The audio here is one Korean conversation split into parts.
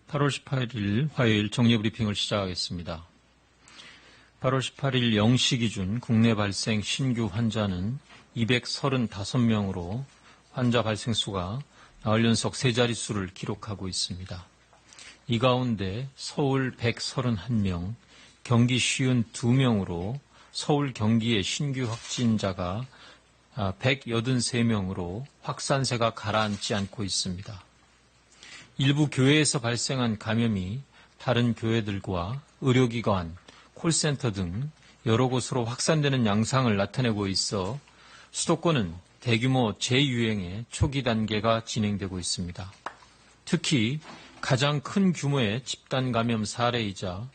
8월 18일 화요일 정리브리핑을 시작하겠습니다. 8월 18일 0시 기준 국내 발생 신규 환자는 235명으로 환자 발생 수가 나흘 연속 세 자릿수를 기록하고 있습니다. 이 가운데 서울 131명, 경기 52명으로 서울 경기의 신규 확진자가 183명으로 확산세가 가라앉지 않고 있습니다. 일부 교회에서 발생한 감염이 다른 교회들과 의료기관, 콜센터 등 여러 곳으로 확산되는 양상을 나타내고 있어 수도권은 대규모 재유행의 초기 단계가 진행되고 있습니다. 특히 가장 큰 규모의 집단 감염 사례이자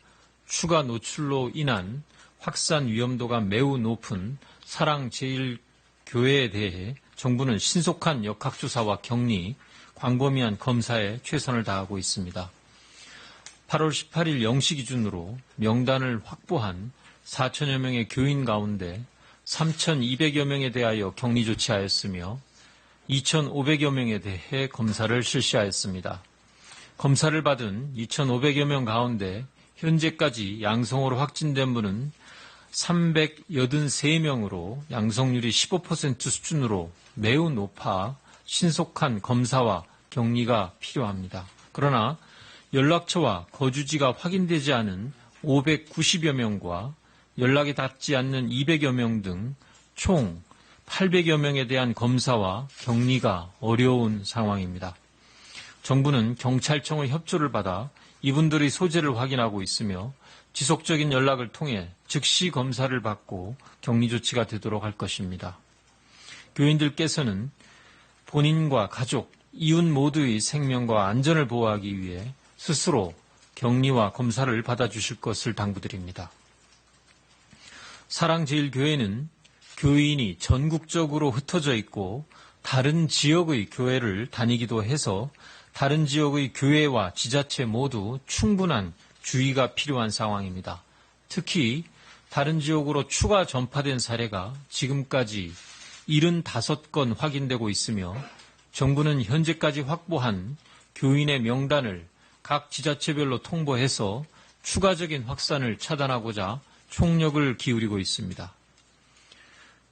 추가 노출로 인한 확산 위험도가 매우 높은 사랑제일교회에 대해 정부는 신속한 역학조사와 격리, 광범위한 검사에 최선을 다하고 있습니다. 8월 18일 0시 기준으로 명단을 확보한 4천여 명의 교인 가운데 3,200여 명에 대하여 격리 조치하였으며 2,500여 명에 대해 검사를 실시하였습니다. 검사를 받은 2,500여 명 가운데 현재까지 양성으로 확진된 분은 383명으로 양성률이 15% 수준으로 매우 높아 신속한 검사와 격리가 필요합니다. 그러나 연락처와 거주지가 확인되지 않은 590여 명과 연락이 닿지 않는 200여 명 등 총 800여 명에 대한 검사와 격리가 어려운 상황입니다. 정부는 경찰청의 협조를 받아 이분들의 소재를 확인하고 있으며 지속적인 연락을 통해 즉시 검사를 받고 격리 조치가 되도록 할 것입니다. 교인들께서는 본인과 가족, 이웃 모두의 생명과 안전을 보호하기 위해 스스로 격리와 검사를 받아주실 것을 당부드립니다. 사랑제일교회는 교인이 전국적으로 흩어져 있고 다른 지역의 교회를 다니기도 해서 다른 지역의 교회와 지자체 모두 충분한 주의가 필요한 상황입니다. 특히 다른 지역으로 추가 전파된 사례가 지금까지 75건 확인되고 있으며 정부는 현재까지 확보한 교인의 명단을 각 지자체별로 통보해서 추가적인 확산을 차단하고자 총력을 기울이고 있습니다.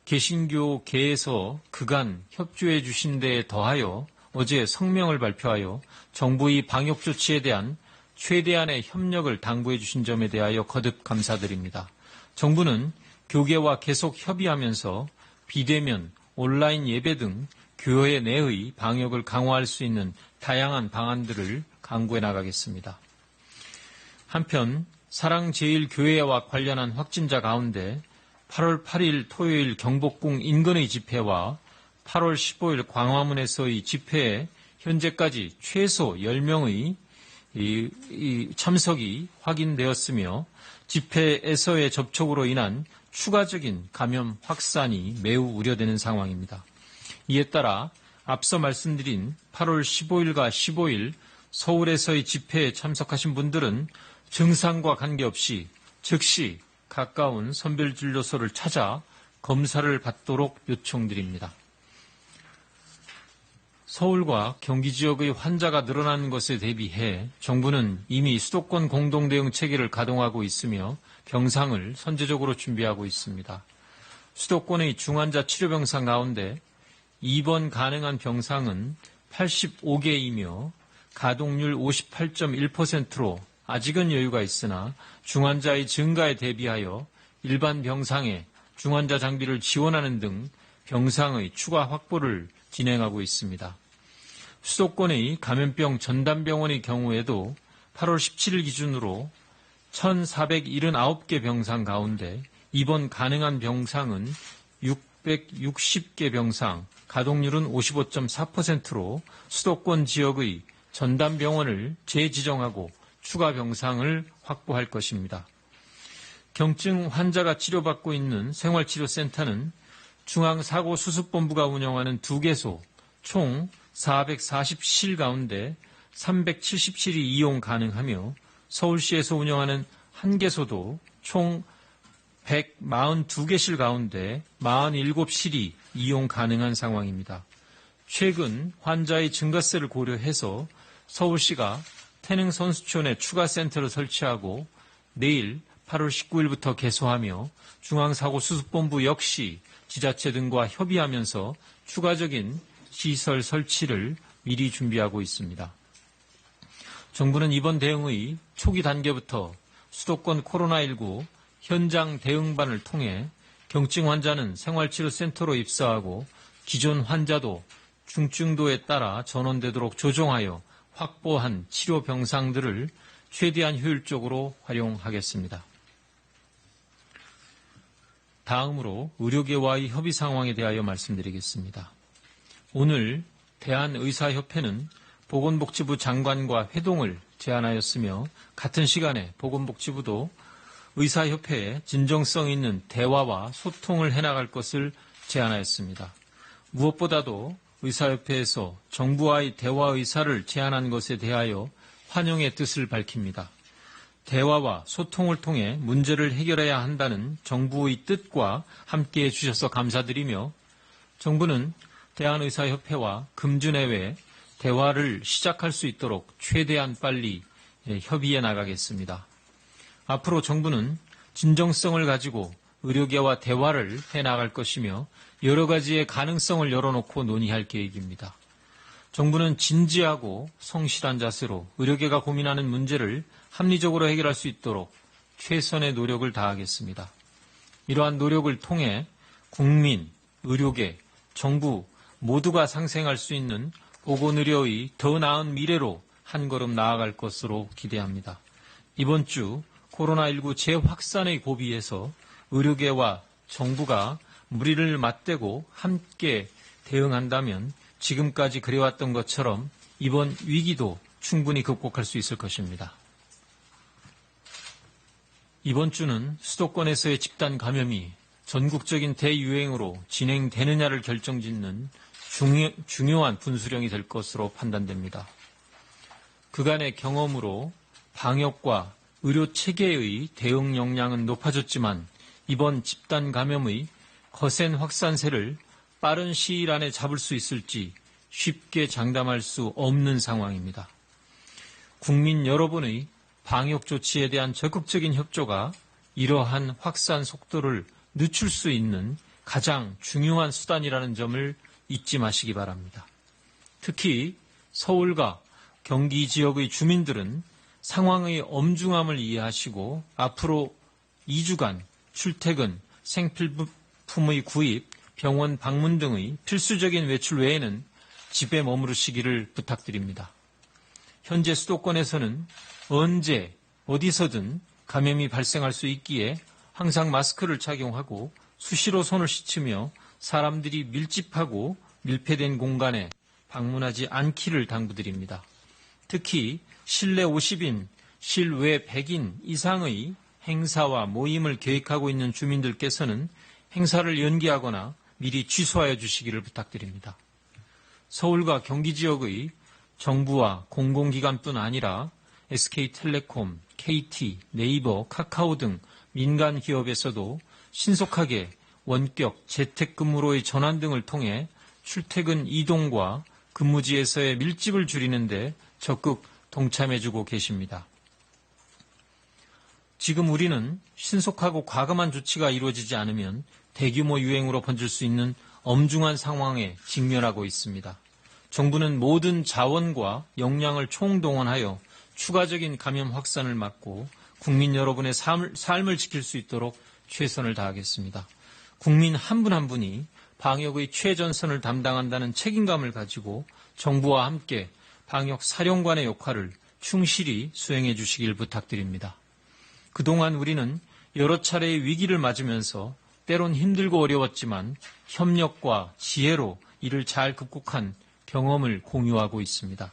개신교계에서 그간 협조해 주신 데에 더하여 어제 성명을 발표하여 정부의 방역 조치에 대한 최대한의 협력을 당부해 주신 점에 대하여 거듭 감사드립니다. 정부는 교계와 계속 협의하면서 비대면, 온라인 예배 등 교회 내의 방역을 강화할 수 있는 다양한 방안들을 강구해 나가겠습니다. 한편 사랑제일교회와 관련한 확진자 가운데 8월 8일 토요일 경복궁 인근의 집회와 8월 15일 광화문에서의 집회에 현재까지 최소 10명의 참석이 확인되었으며 집회에서의 접촉으로 인한 추가적인 감염 확산이 매우 우려되는 상황입니다. 이에 따라 앞서 말씀드린 8월 15일과 15일 서울에서의 집회에 참석하신 분들은 증상과 관계없이 즉시 가까운 선별진료소를 찾아 검사를 받도록 요청드립니다. 서울과 경기 지역의 환자가 늘어나는 것에 대비해 정부는 이미 수도권 공동대응 체계를 가동하고 있으며 병상을 선제적으로 준비하고 있습니다. 수도권의 중환자 치료병상 가운데 입원 가능한 병상은 85개이며 가동률 58.1%로 아직은 여유가 있으나 중환자의 증가에 대비하여 일반 병상에 중환자 장비를 지원하는 등 병상의 추가 확보를 진행하고 있습니다. 수도권의 감염병 전담병원의 경우에도 8월 17일 기준으로 1,479개 병상 가운데 입원 가능한 병상은 660개 병상, 가동률은 55.4%로 수도권 지역의 전담병원을 재지정하고 추가 병상을 확보할 것입니다. 경증 환자가 치료받고 있는 생활치료센터는 중앙사고수습본부가 운영하는 2개소 총 440실 가운데 370실이 이용 가능하며 서울시에서 운영하는 1개소도 총 142개실 가운데 47실이 이용 가능한 상황입니다. 최근 환자의 증가세를 고려해서 서울시가 태릉 선수촌에 추가 센터를 설치하고 내일 8월 19일부터 개소하며 중앙사고수습본부 역시 지자체 등과 협의하면서 추가적인 시설 설치를 미리 준비하고 있습니다. 정부는 이번 대응의 초기 단계부터 수도권 코로나19 현장 대응반을 통해 경증 환자는 생활치료센터로 입사하고 기존 환자도 중증도에 따라 전원되도록 조정하여 확보한 치료 병상들을 최대한 효율적으로 활용하겠습니다. 다음으로 의료계와의 협의 상황에 대하여 말씀드리겠습니다. 오늘 대한의사협회는 보건복지부 장관과 회동을 제안하였으며 같은 시간에 보건복지부도 의사협회에 진정성 있는 대화와 소통을 해나갈 것을 제안하였습니다. 무엇보다도 의사협회에서 정부와의 대화 의사를 제안한 것에 대하여 환영의 뜻을 밝힙니다. 대화와 소통을 통해 문제를 해결해야 한다는 정부의 뜻과 함께해 주셔서 감사드리며 정부는 대한의사협회와 금주내외 대화를 시작할 수 있도록 최대한 빨리 협의해 나가겠습니다. 앞으로 정부는 진정성을 가지고 의료계와 대화를 해나갈 것이며 여러 가지의 가능성을 열어놓고 논의할 계획입니다. 정부는 진지하고 성실한 자세로 의료계가 고민하는 문제를 합리적으로 해결할 수 있도록 최선의 노력을 다하겠습니다. 이러한 노력을 통해 국민, 의료계, 정부 모두가 상생할 수 있는 보건의료의 더 나은 미래로 한 걸음 나아갈 것으로 기대합니다. 이번 주 코로나19 재확산의 고비에서 의료계와 정부가 무리를 맞대고 함께 대응한다면 지금까지 그래왔던 것처럼 이번 위기도 충분히 극복할 수 있을 것입니다. 이번 주는 수도권에서의 집단 감염이 전국적인 대유행으로 진행되느냐를 결정짓는 중요한 분수령이 될 것으로 판단됩니다. 그간의 경험으로 방역과 의료 체계의 대응 역량은 높아졌지만 이번 집단 감염의 거센 확산세를 빠른 시일 안에 잡을 수 있을지 쉽게 장담할 수 없는 상황입니다. 국민 여러분의 방역 조치에 대한 적극적인 협조가 이러한 확산 속도를 늦출 수 있는 가장 중요한 수단이라는 점을 잊지 마시기 바랍니다. 특히 서울과 경기 지역의 주민들은 상황의 엄중함을 이해하시고 앞으로 2주간 출퇴근, 생필품의 구입, 병원 방문 등의 필수적인 외출 외에는 집에 머무르시기를 부탁드립니다. 현재 수도권에서는 언제 어디서든 감염이 발생할 수 있기에 항상 마스크를 착용하고 수시로 손을 씻으며 사람들이 밀집하고 밀폐된 공간에 방문하지 않기를 당부드립니다. 특히 실내 50인, 실외 100인 이상의 행사와 모임을 계획하고 있는 주민들께서는 행사를 연기하거나 미리 취소하여 주시기를 부탁드립니다. 서울과 경기 지역의 정부와 공공기관뿐 아니라 SK텔레콤, KT, 네이버, 카카오 등 민간 기업에서도 신속하게 원격 재택근무로의 전환 등을 통해 출퇴근 이동과 근무지에서의 밀집을 줄이는 데 적극 동참해주고 계십니다. 지금 우리는 신속하고 과감한 조치가 이루어지지 않으면 대규모 유행으로 번질 수 있는 엄중한 상황에 직면하고 있습니다. 정부는 모든 자원과 역량을 총동원하여 추가적인 감염 확산을 막고 국민 여러분의 삶을 지킬 수 있도록 최선을 다하겠습니다. 국민 한 분 한 분이 방역의 최전선을 담당한다는 책임감을 가지고 정부와 함께 방역 사령관의 역할을 충실히 수행해 주시길 부탁드립니다. 그동안 우리는 여러 차례의 위기를 맞으면서 때론 힘들고 어려웠지만 협력과 지혜로 이를 잘 극복한 경험을 공유하고 있습니다.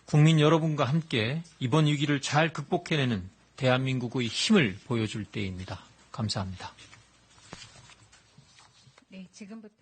국민 여러분과 함께 이번 위기를 잘 극복해내는 대한민국의 힘을 보여줄 때입니다. 감사합니다. 네, 지금부터